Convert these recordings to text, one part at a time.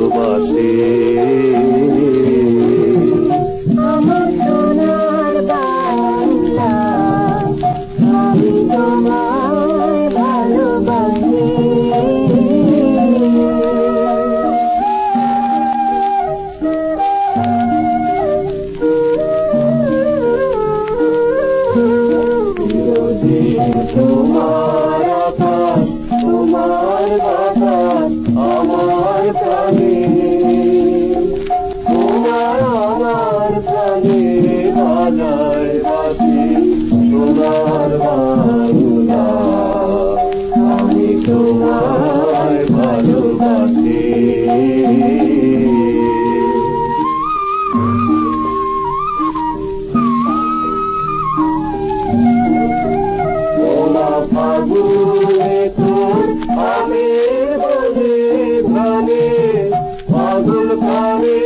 ভালোবাসে। আমার সোনার বাংলা, আমি তোমায় ভালোবাসি। তোমার আকাশ, তোমার বাতাস আমার প্রাণে, তোমার আমার প্রাণে বাজায় বাঁশি সোনার বাংলা। আমি তোমায় ভালোবাসি। ফাগুনে তোর আমের বনে ঘানে ফাগুন খানে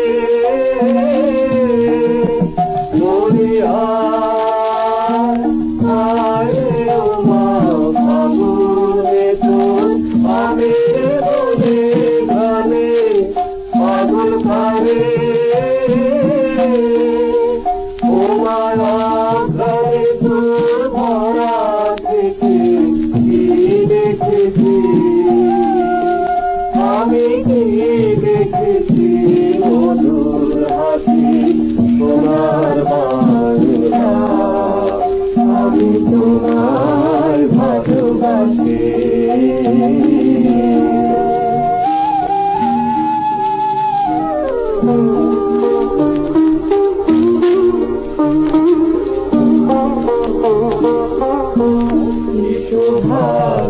ফাগুনে তোর আমের বনে ঘানে ফাগুন খানে ঘরে তোর ভরা আমি কি দেখেছি মধুর হাসি সোনার বাংলা। আমি তোমায় ভালোবাসি।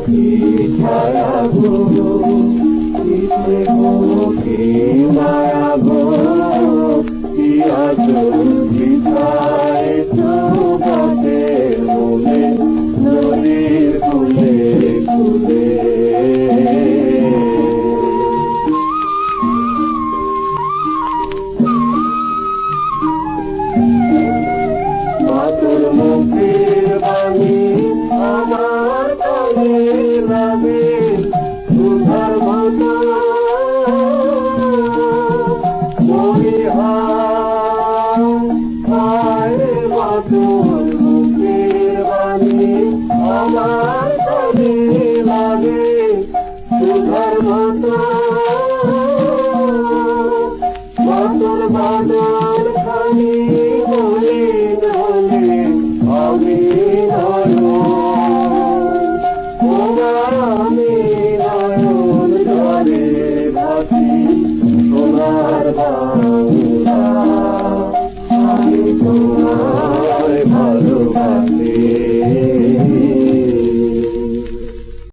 কি ছায়া গো, কিসে গো কি মায়া গো, কি আচল বিছায় চৌকাঠে মনে নদীর কুলে কুলে। মাতুর মুখের বাণী আমার কানে লাগে সুধার মতো মরিহায়। মাতুর মুখের বাণী আমার কানে লাগে সুধার মতো। মাতুর বাদল খানি বলে বলে আমি আমি নয়ন জলে ভাসি সোনার বাংলা। আমি